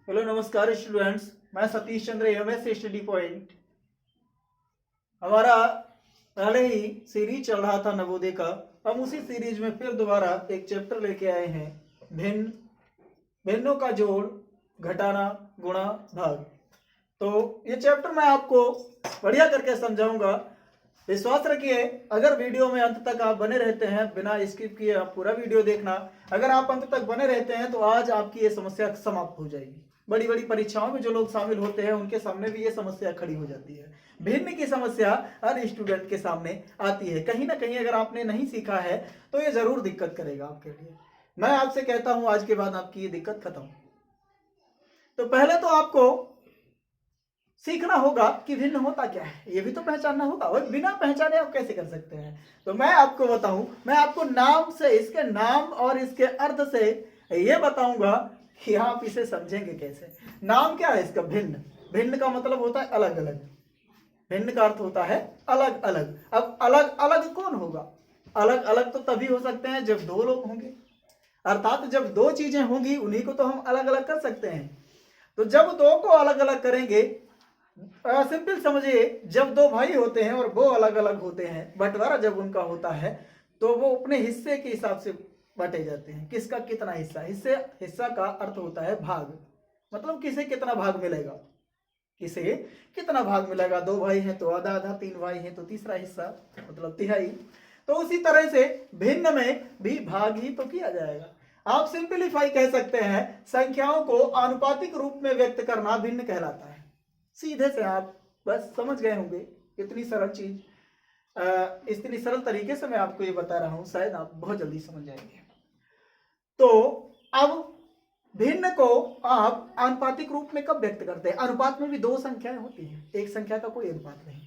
Hello नमस्कार students, मैं Satish Chandra MS study point. हमारा पहले ही सीरीज चल रहा था नवोदय का। हम उसी सीरीज में फिर दोबारा एक चैप्टर लेके आए हैं, भिन्न भिन्नों का जोड़, घटाना, गुणा, भाग। तो ये चैप्टर मैं आपको बढ़िया करके समझाऊंगा। विश्वास रखिए, अगर वीडियो में अंत तक आप बने रहते हैं, बिना स्किप किए आप पूरा वीडियो देखना। अगर आप अंत तक बने रहते हैं तो आज आपकी ये समस्या समाप्त हो जाएगी। बड़ी बड़ी परीक्षाओं में जो लोग शामिल होते हैं उनके सामने भी ये समस्या खड़ी हो जाती है। भिन्न की समस्या हर स्टूडेंट के सामने आती है। कहीं ना कहीं अगर आपने नहीं सीखा है तो ये जरूर दिक्कत करेगा आपके लिए। मैं आपसे कहता हूं आज के बाद आपकी ये दिक्कत खत्म। तो पहले तो आपको सीखना होगा कि भिन्न होता क्या है, ये भी तो पहचानना होगा। और बिना पहचाने आप कैसे कर सकते हैं? तो मैं आपको बताऊं, मैं आपको नाम से, इसके नाम और इसके अर्थ से ये बताऊंगा कि आप इसे समझेंगे कैसे। नाम क्या है इसका? भिन्न। भिन्न का मतलब होता है अलग अलग। भिन्न का अर्थ होता है अलग अलग। अब अलग अलग कौन होगा? अलग अलग तो तभी हो सकते हैं जब दो लोग होंगे, अर्थात जब दो चीजें होंगी उन्हीं को तो हम अलग अलग कर सकते हैं। तो जब दो को अलग अलग करेंगे, सिंपल समझिए, जब दो भाई होते हैं और वो अलग अलग होते हैं, बंटवारा जब उनका होता है तो वो अपने हिस्से के हिसाब से बांटे जाते हैं। किसका कितना हिस्सा? हिस्सा का अर्थ होता है भाग, मतलब किसे कितना भाग मिलेगा, किसे कितना भाग मिलेगा। दो भाई हैं तो आधा आधा, तीन भाई हैं तो तीसरा हिस्सा, मतलब तिहाई। तो उसी तरह से भिन्न में भी भाग ही तो किया जाएगा। आप सिंपलीफाई कह सकते हैं, संख्याओं को आनुपातिक रूप में व्यक्त करना भिन्न कहलाता है। सीधे से आप बस समझ गए होंगे। इतनी सरल चीज, इतनी सरल तरीके से मैं आपको ये बता रहा हूं, शायद आप बहुत जल्दी समझ जाएंगे। तो अब भिन्न को आप आनुपातिक रूप में कब व्यक्त करते हैं? अनुपात में भी दो संख्याएं होती हैं, एक संख्या का कोई अनुपात नहीं।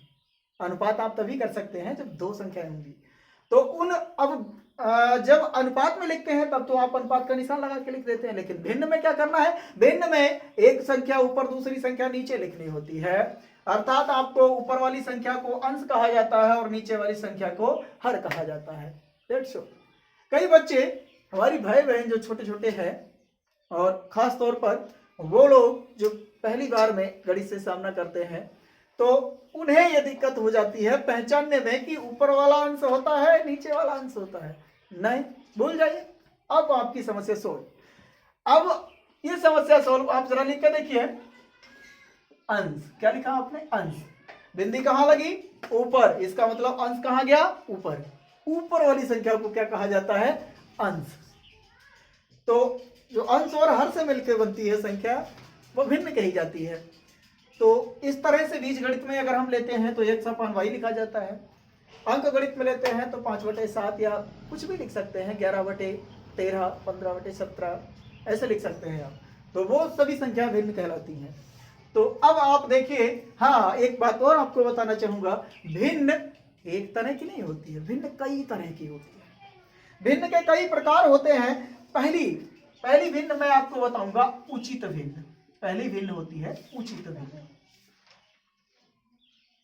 अनुपात आप तभी कर सकते हैं जब दो संख्याएं होंगी। तो उन अब जब अनुपात में लिखते हैं तब तो आप अनुपात का निशान लगा के लिख देते हैं, लेकिन भिन्न में क्या करना है? भिन्न में एक संख्या ऊपर दूसरी संख्या नीचे लिखनी होती है। अर्थात आपको ऊपर वाली संख्या को अंश कहा जाता है और नीचे वाली संख्या को हर कहा जाता है। That's all. कई बच्चे, हमारी भाई बहन जो छोटे छोटे हैं, और खास तौर पर वो लोग जो पहली बार में गणित से सामना करते हैं, तो उन्हें यह दिक्कत हो जाती है पहचानने में कि ऊपर वाला अंश होता है नीचे वाला अंश होता है। नहीं, भूल जाइए। अब आपकी समस्या सोल्व। अब ये समस्या सोल्व आप जरा लिख के देखिए। अंश, क्या लिखा आपने? अंश। बिंदी कहां लगी? ऊपर। इसका मतलब अंश कहां गया? ऊपर। ऊपर वाली संख्या को क्या कहा जाता है? अंश। तो जो अंश और हर से मिलकर बनती है संख्या, वो भिन्न कही जाती है। तो इस तरह से बीजगणित में अगर हम लेते हैं तो x/y लिखा जाता है। अंक गणित में लेते हैं तो 5/7 या कुछ भी लिख सकते हैं, 11/13, 15/17 ऐसे लिख सकते हैं आप। तो वो सभी संख्या भिन्न कहलाती हैं। तो अब आप देखिए, हाँ, एक बात और आपको बताना चाहूंगा, भिन्न एक तरह की नहीं होती है, भिन्न कई तरह की होती है। भिन्न के कई प्रकार होते हैं। पहली भिन्न मैं आपको बताऊंगा, उचित भिन्न। पहली भिन्न होती है उचित भिन्न।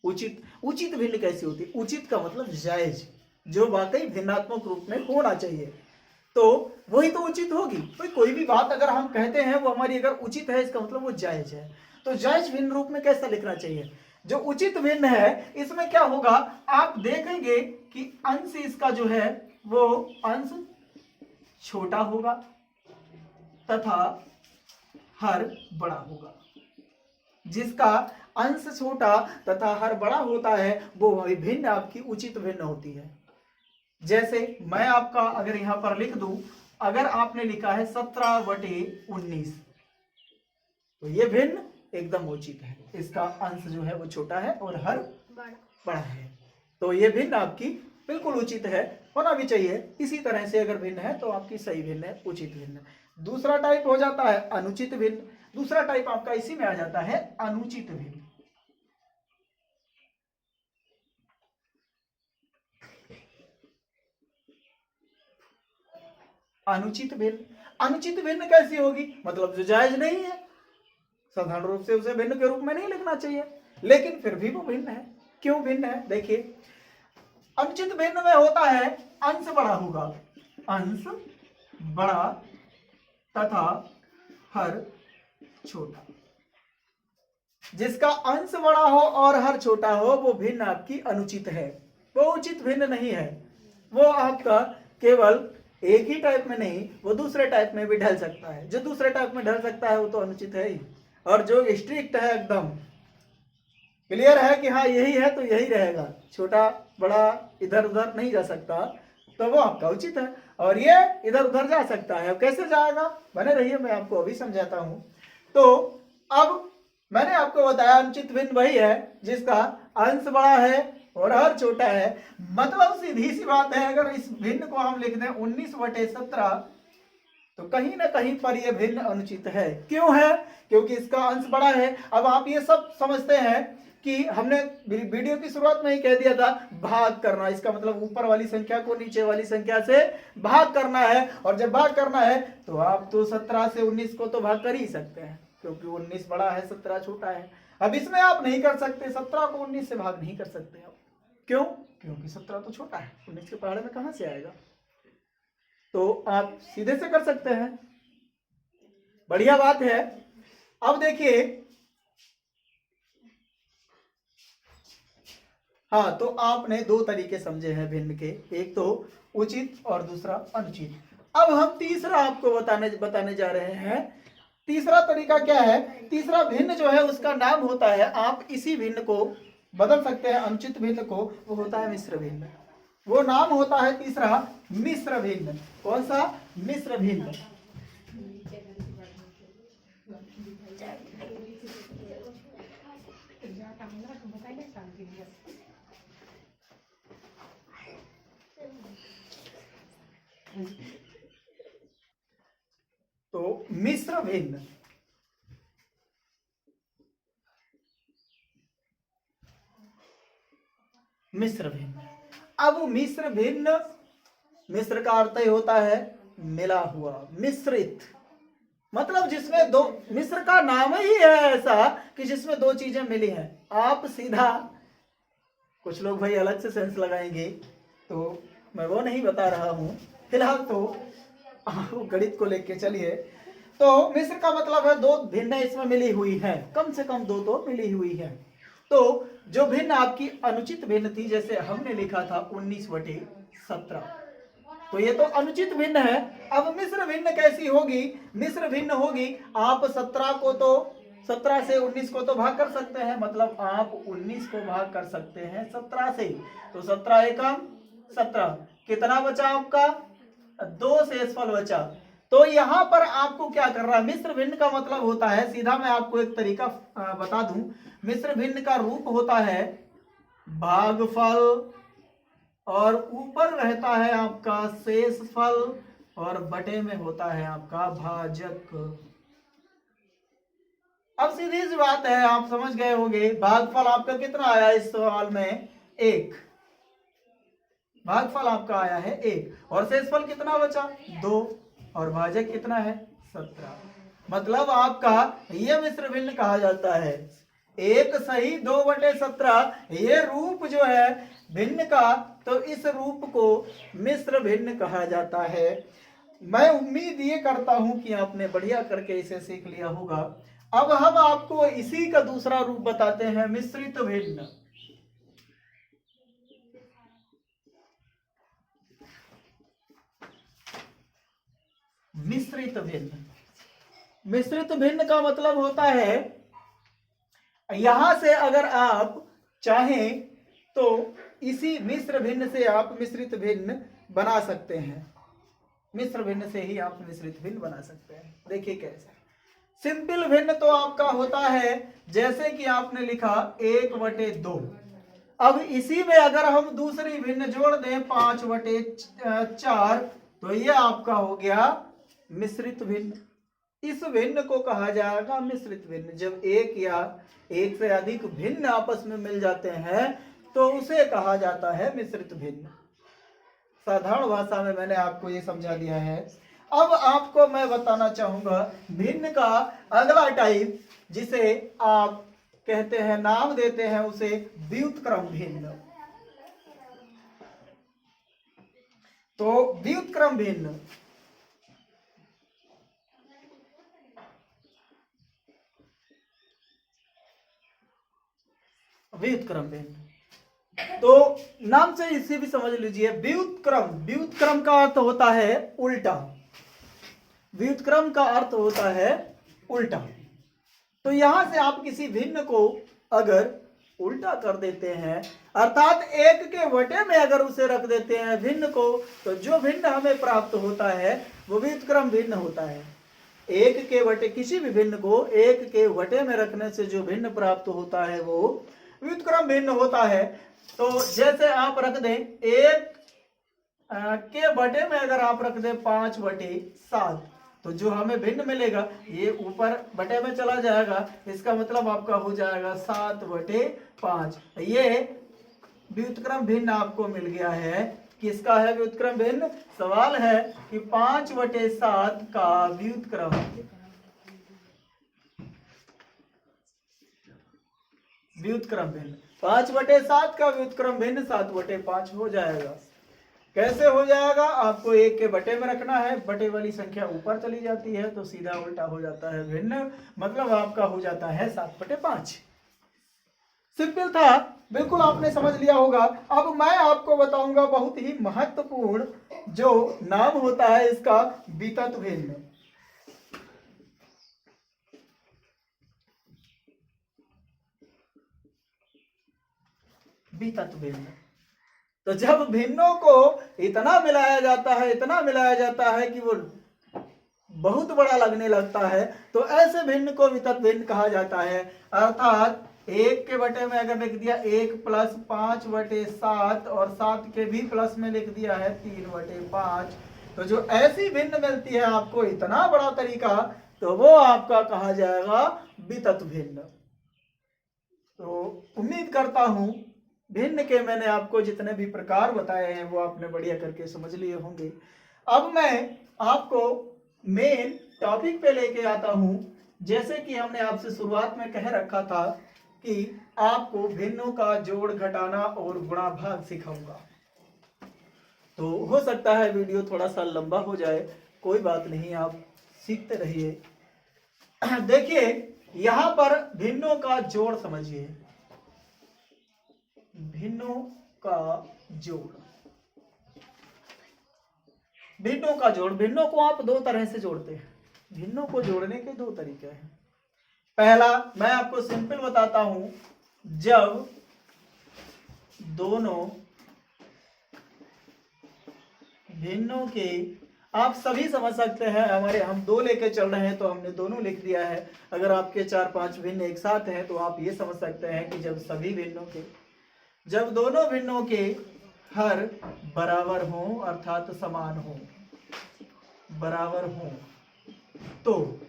उचित भिन्न कैसी होती है? उचित का मतलब जायज, जो वाकई भिन्नात्मक रूप में होना चाहिए, तो वही तो उचित होगी। तो कोई भी बात अगर हम कहते हैं वो हमारी अगर उचित है, इसका मतलब वो जायज है। तो जायज भिन्न रूप में कैसा लिखना चाहिए? जो उचित भिन्न है, इसमें क्या होगा, आप देखेंगे कि अंश इसका जो है वो अंश छोटा होगा तथा हर बड़ा होगा। जिसका अंश छोटा तथा हर बड़ा होता है वो भिन्न आपकी उचित भिन्न होती है। जैसे मैं आपका अगर यहां पर लिख दूं, अगर आपने लिखा है 17/19, तो ये भिन्न एकदम उचित है। इसका अंश जो है वो छोटा है और हर बड़ा है, तो ये भिन्न आपकी बिल्कुल उचित है, होना भी चाहिए। इसी तरह से अगर भिन्न है तो आपकी सही भिन्न है, उचित भिन्न। दूसरा टाइप हो जाता है अनुचित भिन्न। दूसरा टाइप आपका इसी में आ जाता है, अनुचित भिन्न। अनुचित भिन्न, अनुचित भिन्न कैसी होगी? मतलब जो जायज नहीं है, साधारण रूप से उसे भिन्न के रूप में नहीं लिखना चाहिए, लेकिन फिर भी वो भिन्न है। क्यों भिन्न है? देखिए, अनुचित भिन्न में होता है अंश बड़ा होगा, अंश बड़ा तथा हर छोटा। जिसका अंश बड़ा हो और हर छोटा हो वो भिन्न आपकी अनुचित है, वो उचित भिन्न नहीं है। वो आपका केवल एक ही टाइप में नहीं, वो दूसरे टाइप में भी ढल सकता है। जो दूसरे टाइप में ढल सकता है वो तो अनुचित है ही, और जो स्ट्रिक्ट है, एकदम क्लियर है कि हाँ यही है तो यही रहेगा, छोटा बड़ा इधर उधर नहीं जा सकता, तो वो आपका उचित है। और ये इधर उधर जा सकता है। अब कैसे जाएगा, बने रहिए, मैं आपको अभी समझाता हूं। तो अब मैंने आपको बताया अनुचित भिन्न वही है जिसका अंश बड़ा है और हर छोटा है। मतलब सीधी सी बात है, अगर इस भिन्न को हम लिख दें 19/17, तो कहीं ना कहीं पर यह भिन्न अनुचित है। क्यों है? क्योंकि इसका अंश बड़ा है। अब आप ये सब समझते हैं कि हमने वीडियो की शुरुआत में ही कह दिया था भाग करना, इसका मतलब ऊपर वाली संख्या को नीचे वाली संख्या से भाग करना है। और जब भाग करना है तो आप तो 17 से 19 को तो भाग कर ही सकते हैं, क्योंकि 19 बड़ा है 17 छोटा है। अब इसमें आप नहीं कर सकते, 17 को 19 से भाग नहीं कर सकते आप। क्यों? क्योंकि 17 तो छोटा है, 19 के पहाड़े में कहां से आएगा। तो आप सीधे से कर सकते हैं, बढ़िया बात है। अब देखिए, हाँ, तो आपने दो तरीके समझे हैं भिन्न के, एक तो उचित और दूसरा अनुचित। अब हम तीसरा आपको बताने जा रहे हैं। तीसरा तरीका क्या है? तीसरा भिन्न जो है उसका नाम होता है, आप इसी भिन्न को बदल सकते हैं, अनुचित भिन्न को, वो होता है मिश्र भिन्न। वो नाम होता है तीसरा मिश्र भिन्न। कौन सा? मिश्र भिन्न। तो मिश्र भिन्न, मिश्र भिन्न। अब मिश्र भिन्न, मिश्र का अर्थ ही होता है मिला हुआ, मिश्रित, मतलब जिसमें दो, मिश्र का नाम ही है ऐसा कि जिसमें दो चीजें मिली हैं। आप सीधा, कुछ लोग भाई अलग से सेंस लगाएंगे, तो मैं वो नहीं बता रहा हूं। फिलहाल तो गणित को लेके चलिए। तो मिश्र का मतलब है दो भिन्न इसमें मिली हुई है, कम से कम दो तो मिली हुई है। तो जो भिन्न आपकी अनुचित भिन्न थी, जैसे हमने लिखा था 19/17, तो ये तो अनुचित भिन्न है। अब मिश्र भिन्न कैसी होगी? मिश्र भिन्न होगी, आप 17 को तो 17 से 19 को तो भाग कर सकते हैं, मतलब आप 19 को भाग कर सकते हैं 17 से, तो 17 एकम 17, कितना बचा आपका? 2 शेषफल बचा। तो यहां पर आपको क्या कर रहा है? मिश्र भिन्न का मतलब होता है, सीधा मैं आपको एक तरीका बता दूं, मिश्र भिन्न का रूप होता है भागफल, और ऊपर रहता है आपका शेषफल, और बटे में होता है आपका भाजक। अब सीधी सी बात है, आप समझ गए होंगे। भागफल आपका कितना आया इस सवाल में? 1। भागफल आपका आया है 1, और शेषफल कितना बचा? 2, और भाजक कितना है? 17। मतलब आपका यह मिश्र भिन्न कहा जाता है। 1 सही 2/17, ये रूप जो है भिन्न का, तो इस रूप को मिश्र भिन्न कहा जाता है। मैं उम्मीद ये करता हूं कि आपने बढ़िया करके इसे सीख लिया होगा। अब हम आपको इसी का दूसरा रूप बताते हैं, मिश्रित भिन्न। मिश्रित भिन्न, मिश्रित भिन्न का मतलब होता है, यहां से अगर आप चाहें तो इसी मिश्र भिन्न से आप मिश्रित भिन्न बना सकते हैं। मिश्र भिन्न से ही आप मिश्रित भिन्न बना सकते हैं। देखिए कैसे। सिंपल भिन्न तो आपका होता है, जैसे कि आपने लिखा 1/2। अब इसी में अगर हम दूसरी भिन्न जोड़ दें 5/4, तो ये आपका हो गया मिश्रित भिन्न। इस भिन्न को कहा जाएगा मिश्रित भिन्न। जब एक या एक से अधिक भिन्न आपस में मिल जाते हैं तो उसे कहा जाता है मिश्रित भिन्न। साधारण भाषा में मैंने आपको ये समझा दिया है। अब आपको मैं बताना चाहूंगा भिन्न का अगला टाइप, जिसे आप कहते हैं, नाम देते हैं उसे व्युत्क्रम भिन्न। तो व्युत्क्रम भिन्न, व्युत्क्रम भिन्न। तो नाम से इसे भी समझ लीजिए, व्युत्क्रम, व्युत्क्रम का अर्थ होता है उल्टा, व्युत्क्रम का अर्थ होता है उल्टा। तो यहां से आप किसी भिन्न को अगर उल्टा कर देते हैं, अर्थात एक के वटे में अगर उसे रख देते हैं भिन्न को, तो जो भिन्न हमें प्राप्त होता है वो व्युत्क्रम भिन्न होता है। एक के वटे, किसी भी भिन्न को एक के वटे में रखने से जो भिन्न प्राप्त होता है वो व्युत्क्रम भिन्न होता है। तो जैसे आप रख दें एक के वटे में अगर आप रख दें 5/7, तो जो हमें भिन्न मिलेगा ये ऊपर बटे में चला जाएगा, इसका मतलब आपका हो जाएगा 7/5। ये व्युत्क्रम भिन्न आपको मिल गया है। किसका है व्युत्क्रम भिन्न? सवाल है कि 5/7 का व्युत्क्रम, व्युत्क्रम भिन्न 5/7 का व्युत्क्रम भिन्न 7/5 हो जाएगा। कैसे हो जाएगा? आपको एक के बटे में रखना है, बटे वाली संख्या ऊपर चली जाती है तो सीधा उल्टा हो जाता है भिन्न, मतलब आपका हो जाता है 7/5। सिंपल था, बिल्कुल आपने समझ लिया होगा। अब मैं आपको बताऊंगा बहुत ही महत्वपूर्ण जो नाम होता है इसका, वितत भिन्न। वितत भिन्न। तो जब भिन्नों को इतना मिलाया जाता है, इतना मिलाया जाता है कि वो बहुत बड़ा लगने लगता है, तो ऐसे भिन्न को वितत भिन्न कहा जाता है। अर्थात एक के बटे में अगर लिख दिया 1 + 5/7 और 7 के भी प्लस में लिख दिया है 3/5, तो जो ऐसी भिन्न मिलती है आपको इतना बड़ा तरीका, तो वो आपका कहा जाएगा वितत भिन्न। तो उम्मीद करता हूं भिन्न के मैंने आपको जितने भी प्रकार बताए हैं वो आपने बढ़िया करके समझ लिए होंगे। अब मैं आपको मेन टॉपिक पे लेके आता हूं। जैसे कि हमने आपसे शुरुआत में कह रखा था कि आपको भिन्नों का जोड़, घटाना और गुणा भाग सिखाऊंगा। तो हो सकता है वीडियो थोड़ा सा लंबा हो जाए, कोई बात नहीं, आप सीखते रहिए। देखिए यहां पर भिन्नों का जोड़ समझिए, भिन्नों का जोड़, भिन्नों का जोड़। भिन्नों को आप दो तरह से जोड़ते हैं, भिन्नों को जोड़ने के दो तरीके हैं। पहला मैं आपको सिंपल बताता हूं, जब दोनों भिन्नों के, आप सभी समझ सकते हैं, हमारे हम दो लेके चल रहे हैं तो हमने दोनों लिख दिया है। अगर आपके 4-5 भिन्न एक साथ हैं तो आप ये समझ सकते हैं कि जब सभी भिन्नों के, जब दोनों भिन्नों के हर बराबर हो, अर्थात समान हो, बराबर हो, तो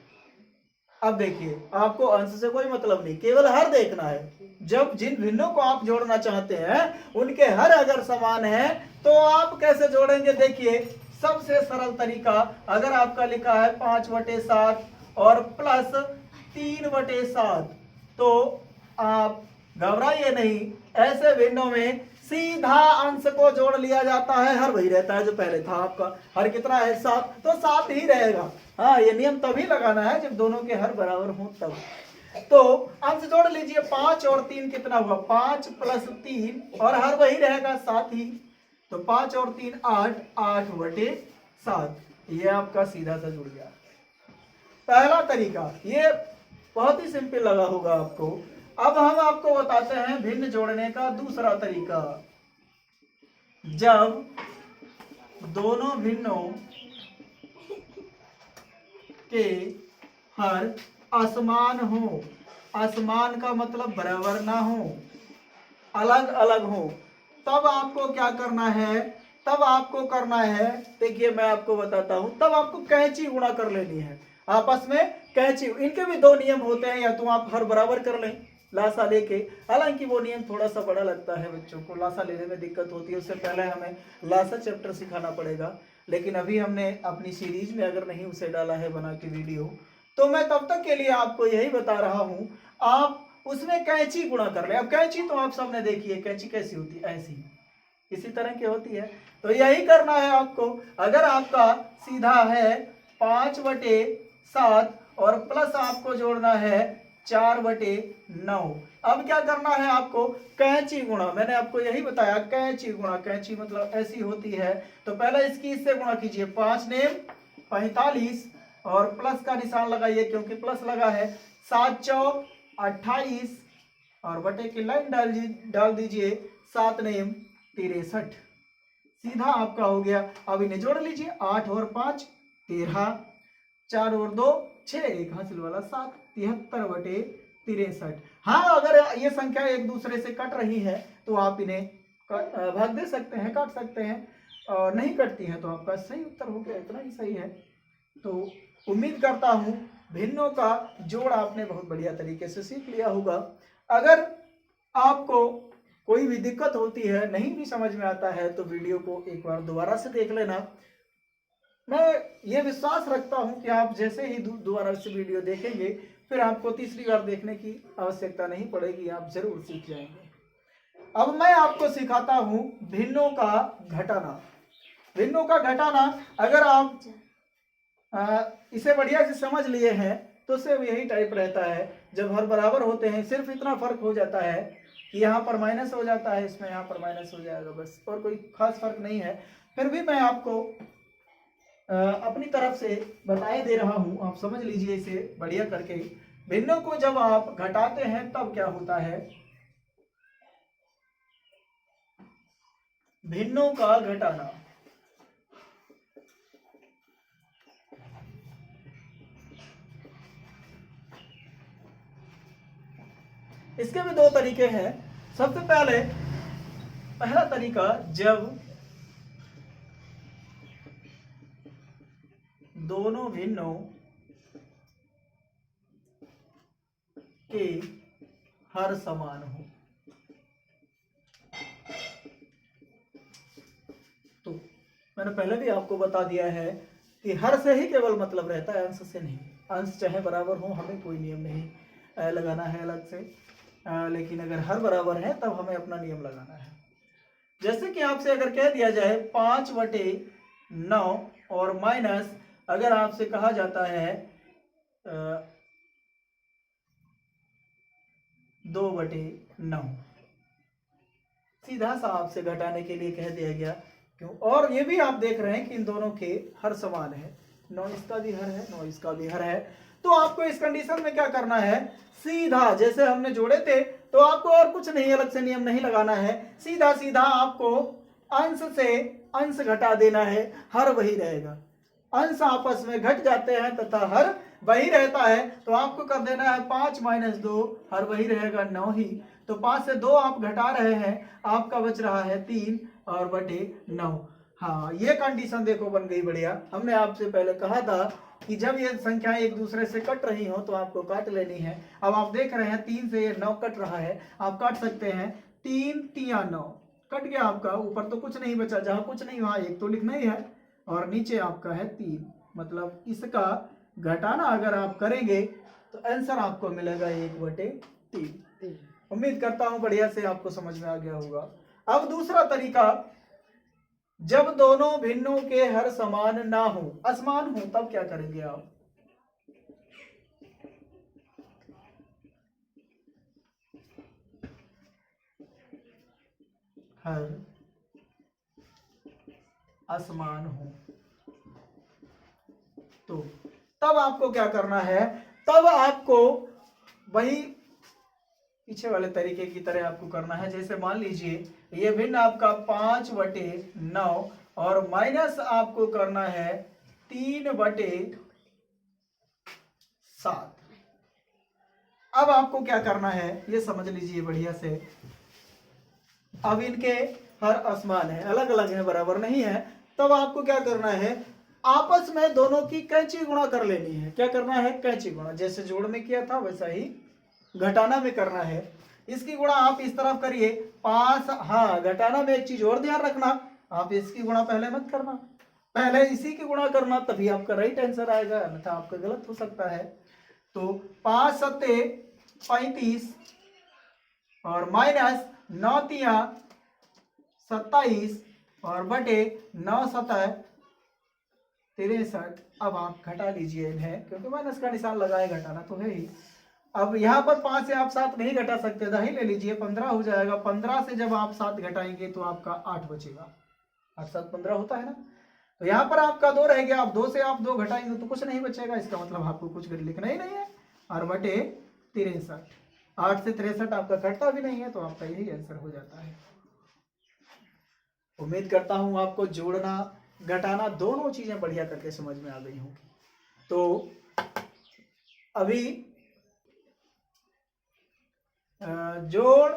अब देखिए आपको अंश से कोई मतलब नहीं, केवल हर देखना है। जब जिन भिन्नों को आप जोड़ना चाहते हैं उनके हर अगर समान है तो आप कैसे जोड़ेंगे? देखिए सबसे सरल तरीका, अगर आपका लिखा है 5/7 और प्लस 3/7, तो आप घबराइए नहीं, ऐसे भिन्नों में सीधा अंश को जोड़ लिया जाता है, हर वही रहता है जो पहले था आपका। हर कितना है? 7, तो 7 ही रहेगा। हाँ, ये नियम तभी लगाना है जब दोनों के हर बराबर हो तब। तो अंश जोड़ लीजिए, 5 और 3 कितना हुआ? 5 + 3 और हर वही रहेगा 7 ही, तो 5 और 3 8, 8/7। ये आपका सीधा सा जुड़ गया। पहला तरीका, ये बहुत ही सिंपल लगा होगा आपको। अब हम आपको बताते हैं भिन्न जोड़ने का दूसरा तरीका। जब दोनों भिन्नों के हर असमान हो, असमान का मतलब बराबर ना हो, अलग अलग हो, तब आपको क्या करना है? तब आपको करना है, देखिए मैं आपको बताता हूं, तब आपको कैंची गुणा कर लेनी है आपस में, कैंची। इनके भी दो नियम होते हैं, या तो आप हर बराबर कर लें लासा लेके, हालांकि वो नियम थोड़ा सा बड़ा लगता है बच्चों को, लासा लेने में दिक्कत होती है, उससे पहले हमें लासा चैप्टर सिखाना पड़ेगा। लेकिन अभी हमने अपनी सीरीज में अगर नहीं उसे डाला है बना के वीडियो, तो मैं तब तक के लिए आपको यही बता रहा हूं, आप उसमें कैंची गुणा कर ले। अब कैंची तो आप सबने देखी है, कैंची कैसी होती है? ऐसी, इसी तरह की होती है। तो यही करना है आपको। अगर आपका सीधा है 5/7 और प्लस आपको जोड़ना है 4/9। अब क्या करना है आपको, कैंची गुणा, मैंने आपको यही बताया, कैंची गुणा, कैंची मतलब ऐसी होती है। तो पहले इसकी इससे गुणा कीजिए, 5 नेम 45 और प्लस का निशान लगाइए क्योंकि प्लस लगा है, 7 चौक 28 और बटे की लाइन डाल दीजिए, 7 नेम 63। सीधा आपका हो गया। अब इन्हें जोड़ लीजिए, 8 और 5 13, 4 और 2 6, एक हासिल वाला 7, 73/63। हाँ, अगर ये संख्या एक दूसरे से कट रही है तो आप इन्हें भाग दे सकते हैं, काट सकते हैं, और नहीं कटती हैं तो आपका सही उत्तर हो गया, इतना ही सही है। तो उम्मीद करता हूं भिन्नों का जोड़ आपने बहुत बढ़िया तरीके से सीख लिया होगा। अगर आपको कोई भी दिक्कत होती है, नहीं भी समझ में आता है, तो वीडियो को एक बार दोबारा से देख लेना। मैं ये विश्वास रखता हूं कि आप जैसे ही दोबारा से वीडियो देखेंगे, फिर आपको तीसरी बार देखने की आवश्यकता नहीं पड़ेगी, आप जरूर सीख जाएंगे। अब मैं आपको सिखाता हूं भिन्नों का घटाना। भिन्नों का घटाना अगर आप इसे बढ़िया से समझ लिए हैं तो सिर्फ यही टाइप रहता है। जब हर बराबर होते हैं, सिर्फ इतना फर्क हो जाता है कि यहाँ पर माइनस हो जाता है, इसमें यहाँ पर माइनस हो जाएगा, बस, और कोई खास फर्क नहीं है। फिर भी मैं आपको अपनी तरफ से बताए दे रहा हूं, आप समझ लीजिए इसे बढ़िया करके। भिन्नों को जब आप घटाते हैं तब क्या होता है, भिन्नों का घटाना। इसके भी दो तरीके हैं। सबसे पहला तरीका, जब दोनों भिन्नों के हर समान हो। तो मैंने पहले भी आपको बता दिया है कि हर से ही केवल मतलब रहता है, अंश से नहीं। अंश चाहे बराबर हो, हमें कोई नियम नहीं लगाना है अलग से, लेकिन अगर हर बराबर है तब हमें अपना नियम लगाना है। जैसे कि आपसे अगर कह दिया जाए 5/9 और माइनस अगर आपसे कहा जाता है 2/9, सीधा सा आपसे घटाने के लिए कह दिया गया। क्यों? और ये भी आप देख रहे हैं कि इन दोनों के हर समान है, 9 इसका भी हर है, 9 इसका भी हर है। तो आपको इस कंडीशन में क्या करना है, सीधा जैसे हमने जोड़े थे, तो आपको और कुछ नहीं, अलग से नियम नहीं लगाना है, सीधा सीधा आपको अंश से अंश घटा देना है, हर वही रहेगा। अंश आपस में घट जाते हैं तथा हर वही रहता है, तो आपको कर देना है 5 - 2, हर वही रहेगा 9 ही। तो 5 से 2 आप घटा रहे हैं, आपका बच रहा है 3 और बटे 9। हाँ, ये कंडीशन देखो बन गई बढ़िया। हमने आपसे पहले कहा था कि जब ये संख्याएं एक दूसरे से कट रही हो तो आपको काट लेनी है। अब आप देख रहे हैं 3 से ये 9 कट रहा है, आप काट सकते हैं, 3 × 3 = 9 कट गया आपका। ऊपर तो कुछ नहीं बचा, जहां कुछ नहीं वहां एक तो लिखना ही है, और नीचे आपका है 3। मतलब इसका घटाना अगर आप करेंगे तो आंसर आपको मिलेगा 1/3। उम्मीद करता हूं बढ़िया से आपको समझ में आ गया होगा। अब दूसरा तरीका, जब दोनों भिन्नों के हर समान ना हो, असमान हो, तब क्या करेंगे आप, हर असमान हो, तो तब आपको क्या करना है, तब आपको वही पीछे वाले तरीके की तरह आपको करना है। जैसे मान लीजिए ये भिन्न आपका 5/9 और माइनस आपको करना है 3/7। अब आपको क्या करना है ये समझ लीजिए बढ़िया से। अब इनके हर असमान है, अलग अलग है, बराबर नहीं है। तब आपको क्या करना है, आपस में दोनों की कैंची गुणा कर लेनी है। क्या करना है, कैंची गुणा। जैसे जोड़ में किया था वैसा ही घटाना में करना है। इसकी गुणा आप इस तरफ करिए, 5। हाँ, घटाना में एक चीज और ध्यान रखना, आप इसकी गुणा पहले मत करना, पहले इसी की गुणा करना, तभी आपका राइट आंसर आएगा, अन्यथा आपका गलत हो सकता है। तो 5 × 7 = 35 और माइनस 9 × 3 = 27 और बटे 9 × 7 = 63। अब आप घटा लीजिए इन्हें, क्योंकि माइनस का निशान लगाए, घटाना तो है ही। अब यहाँ पर 5 से आप 7 नहीं घटा सकते, दही ले लीजिए, 15 हो जाएगा। 15 से जब आप 7 घटाएंगे तो आपका 8 बचेगा। 8 7 15 होता है ना। तो यहाँ पर आपका 2 रह गया। अब 2 से आप 2 घटाएंगे तो कुछ नहीं बचेगा, इसका मतलब आपको कुछ लिखना ही नहीं है। और बटे 63, 8 से 63 आपका कटता भी नहीं है, तो आपका यही आंसर हो जाता है। उम्मीद करता हूं आपको जोड़ना घटाना दोनों चीजें बढ़िया करके समझ में आ गई होंगी। तो अभी जोड़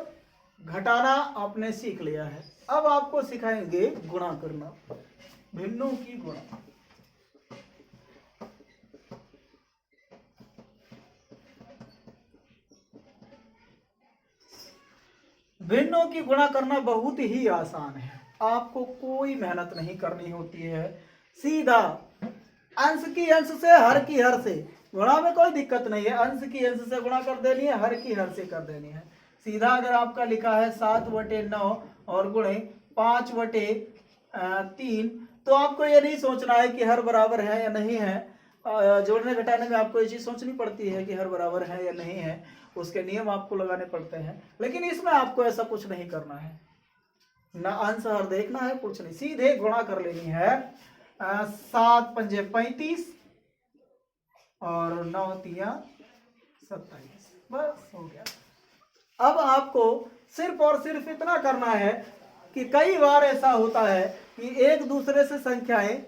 घटाना आपने सीख लिया है। अब आपको सिखाएंगे गुणा करना, भिन्नों की गुणा। भिन्नों की गुणा करना बहुत ही आसान है, आपको कोई मेहनत नहीं करनी होती है। सीधा अंश की अंश से, हर की हर से। गुणा में कोई दिक्कत नहीं है, अंश की अंश से गुणा कर देनी है, हर की हर से कर देनी है। सीधा अगर आपका लिखा है 7/9 और गुणे 5/3, तो आपको ये नहीं सोचना है कि हर बराबर है या नहीं है। जोड़ने घटाने में आपको ये चीज सोचनी पड़ती है कि हर बराबर है या नहीं है, उसके नियम आपको लगाने पड़ते हैं। लेकिन इसमें आपको ऐसा कुछ नहीं करना है, ना अंश हर देखना है, कुछ नहीं, सीधे गुणा कर लेनी है। 7 पंजे 35 और 9 तिया 27, बस हो गया। अब आपको सिर्फ और सिर्फ इतना करना है कि कई बार ऐसा होता है कि एक दूसरे से संख्याएं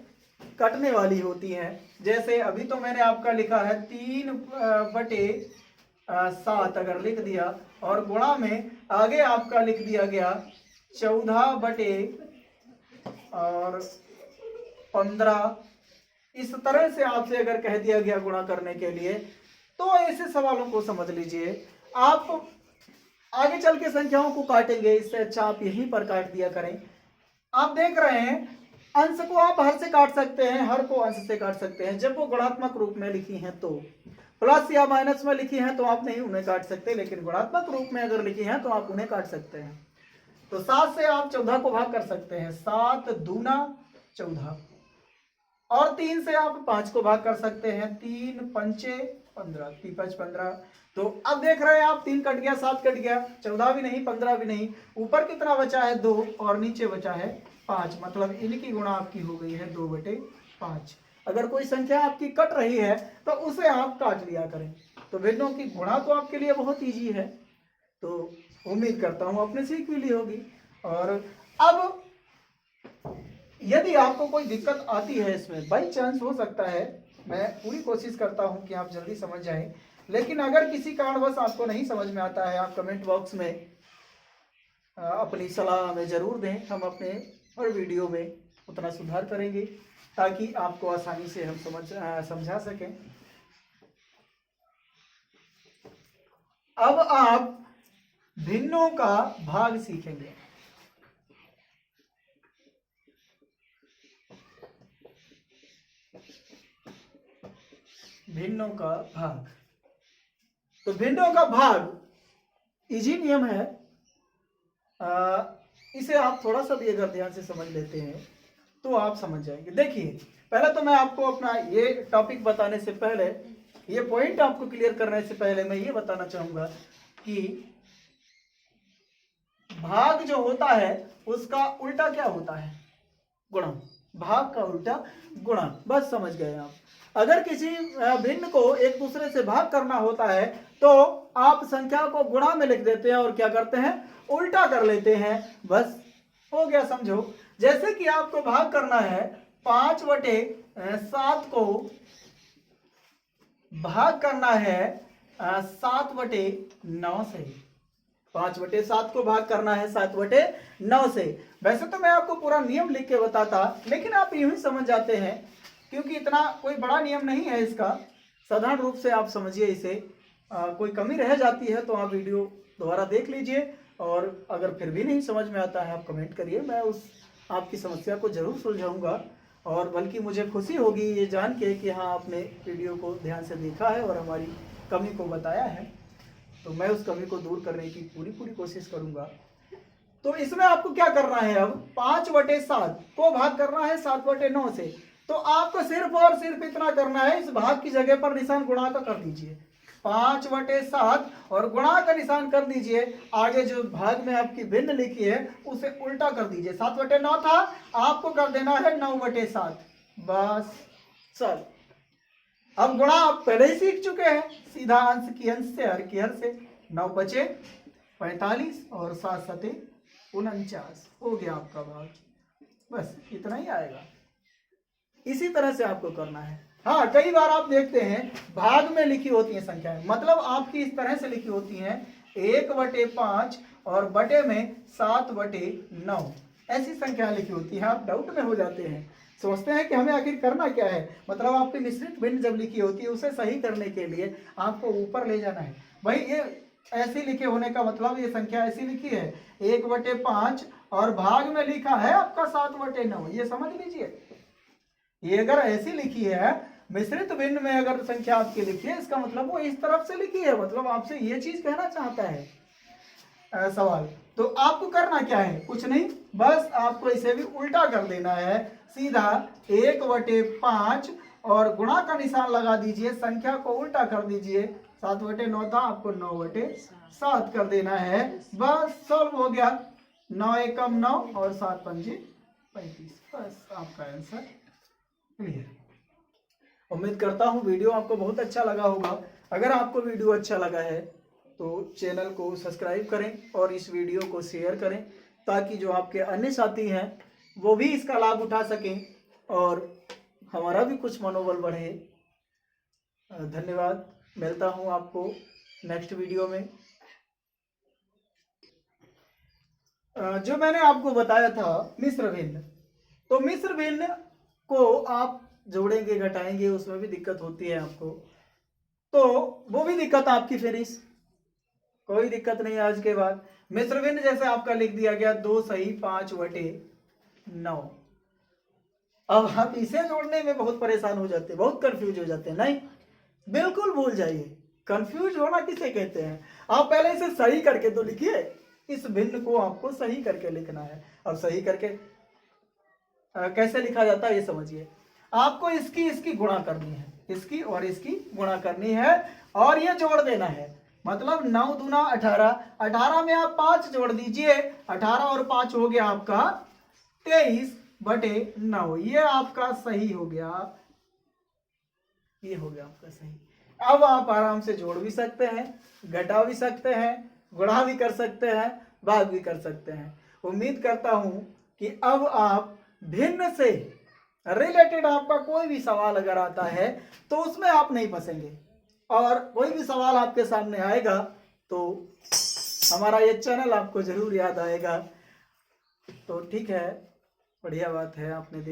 कटने वाली होती हैं। जैसे अभी तो मैंने आपका लिखा है 3/7 अगर लिख दिया, और गुणा में आगे आपका लिख दिया गया 14/15। इस तरह से आपसे अगर कह दिया गया गुणा करने के लिए, तो ऐसे सवालों को समझ लीजिए। आप आगे चल के संख्याओं को काटेंगे, इससे अच्छा आप यहीं पर काट दिया करें। आप देख रहे हैं अंश को आप हर से काट सकते हैं, हर को अंश से काट सकते हैं जब वो गुणात्मक रूप में लिखी हैं। तो प्लस या माइनस में लिखी हैं तो आप नहीं उन्हें काट सकते, लेकिन गुणात्मक रूप में अगर लिखी हैं तो आप उन्हें काट सकते हैं। तो 7 से आप 14 को भाग कर सकते हैं, 7 दूना 14। और 3 से आप 5 को भाग कर सकते हैं, 3 पंचे 15, 3 5 15। तो अब देख रहे हैं आप 3 कट गया, 7 कट गया, 14 भी नहीं, 15 भी नहीं। ऊपर कितना बचा है 2 और नीचे बचा है 5, मतलब इनकी गुणा आपकी हो गई है 2/5। अगर कोई संख्या आपकी कट रही है तो उसे आप काट लिया करें। तो भिन्नों की गुणा तो आपके लिए बहुत ईजी है। तो उम्मीद करता हूं आपने सीख भी ली होगी। और अब यदि आपको कोई दिक्कत आती है इसमें, बाई चांस हो सकता है, मैं पूरी कोशिश करता हूं कि आप जल्दी समझ जाएं, लेकिन अगर किसी कारणवश आपको नहीं समझ में आता है, आप कमेंट बॉक्स में अपनी सलाह हमें जरूर दें। हम अपने हर वीडियो में उतना सुधार करेंगे ताकि आपको आसानी से हम समझा सकें। अब आप भिन्नों का भाग सीखेंगे। भिन्नों का भाग, तो भिन्नों का भाग इजी नियम है। इसे आप थोड़ा सा भी अगर ध्यान से समझ लेते हैं तो आप समझ जाएंगे। देखिए, पहले तो मैं आपको अपना ये टॉपिक बताने से पहले, ये पॉइंट आपको क्लियर करने से पहले मैं ये बताना चाहूंगा कि भाग जो होता है उसका उल्टा क्या होता है, गुणा। भाग का उल्टा गुणा, बस समझ गए आप। अगर किसी भिन्न को एक दूसरे से भाग करना होता है तो आप संख्या को गुणा में लिख देते हैं और क्या करते हैं, उल्टा कर लेते हैं, बस हो गया, समझो। जैसे कि आपको भाग करना है 5/7 को भाग करना है 7/9 से। 5/7 को भाग करना है 7/9 से। वैसे तो मैं आपको पूरा नियम लिख के बताता, लेकिन आप यूं ही समझ जाते हैं क्योंकि इतना कोई बड़ा नियम नहीं है इसका। साधारण रूप से आप समझिए इसे। कोई कमी रह जाती है तो आप वीडियो दोबारा देख लीजिए, और अगर फिर भी नहीं समझ में आता है आप कमेंट करिए, मैं उस आपकी समस्या को जरूर सुलझाऊंगा। और बल्कि मुझे खुशी होगी ये जान के कि हाँ, आपने वीडियो को ध्यान से देखा है और हमारी कमी को बताया है, तो मैं उस कमी को दूर करने की पूरी कोशिश करूंगा। तो इसमें आपको क्या करना है, अब 5/7 को भाग करना है 7/9 से। तो आपको सिर्फ और सिर्फ इतना करना है, इस भाग की जगह पर निशान गुणा का कर दीजिए। 5/7 और गुणा का निशान कर दीजिए। आगे जो भाग में आपकी भिन्न लिखी है उसे उल्टा कर दीजिए। 7/9 था, आपको कर देना है 9/7। बस चल, अब गुणा आप पहले ही सीख चुके हैं, सीधा अंश की अंश से हर की हर से। 9 बचे 45 और 7 सते 49, हो गया आपका भाग। बस इतना ही आएगा। इसी तरह से आपको करना है। हाँ, कई बार आप देखते हैं भाग में लिखी होती है संख्याएं, मतलब आपकी इस तरह से लिखी होती हैं 1/5 और बटे में 7/9, ऐसी संख्या लिखी होती है। आप डाउट में हो जाते हैं, सोचते हैं कि हमें आखिर करना क्या है। मतलब आपकी मिश्रित भिन्न जब लिखी होती है उसे सही करने के लिए आपको ऊपर ले जाना है। भाई ये ऐसे लिखे होने का मतलब, ये संख्या ऐसी लिखी है 1/5 और भाग में लिखा है आपका 7/9, ये समझ लीजिए। ये अगर ऐसी लिखी है मिश्रित भिन्न में, अगर संख्या आपकी लिखी है, इसका मतलब वो इस तरफ से लिखी है, मतलब आपसे ये चीज कहना चाहता है सवाल। तो आपको करना क्या है, कुछ नहीं, बस आपको इसे भी उल्टा कर देना है। सीधा 1/5 और गुणा का निशान लगा दीजिए, संख्या को उल्टा कर दीजिए। 7/9 था, आपको 9/7 कर देना है। बस सॉल्व हो गया। 9 एकम 9 और 7 पंजे 35। बस आपका आंसर क्लियर। उम्मीद करता हूँ वीडियो आपको बहुत अच्छा लगा होगा। अगर आपको वीडियो अच्छा लगा है तो चैनल को सब्सक्राइब करें और इस वीडियो को शेयर करें, ताकि जो आपके अन्य साथी हैं वो भी इसका लाभ उठा सकें और हमारा भी कुछ मनोबल बढ़े। धन्यवाद। मिलता हूँ आपको नेक्स्ट वीडियो में। जो मैंने आपको बताया था मिश्र भिन्न, तो मिश्र भिन्न को आप जोड़ेंगे घटाएंगे, उसमें भी दिक्कत होती है आपको, तो वो भी दिक्कत आपकी फिनिश, कोई दिक्कत नहीं। आज के बाद मिश्र भिन्न जैसे आपका लिख दिया गया 2 सही 5/9। अब हम इसे जोड़ने में बहुत परेशान हो जाते हैं, बहुत कंफ्यूज हो जाते हैं। नहीं, बिल्कुल भूल जाइए, कंफ्यूज होना किसे कहते हैं। आप पहले इसे सही करके तो लिखिए, इस भिन्न को आपको सही करके लिखना है। अब सही करके कैसे लिखा जाता है ये समझिए। आपको इसकी गुणा करनी है, इसकी और इसकी गुणा करनी है और ये जोड़ देना है। मतलब 9 दूना 18, 18 में आप 5 जोड़ दीजिए, 18 और 5 हो गया आपका 23/9। ये आपका सही हो गया, ये हो गया आपका सही। अब आप आराम से जोड़ भी सकते हैं, घटा भी सकते हैं, गुणा भी कर सकते हैं, भाग भी कर सकते हैं। उम्मीद करता हूं कि अब आप भिन्न से रिलेटेड आपका कोई भी सवाल अगर आता है तो उसमें आप नहीं फंसेंगे, और कोई भी सवाल आपके सामने आएगा तो हमारा ये चैनल आपको जरूर याद आएगा। तो ठीक है, बढ़िया बात है, आपने देखा।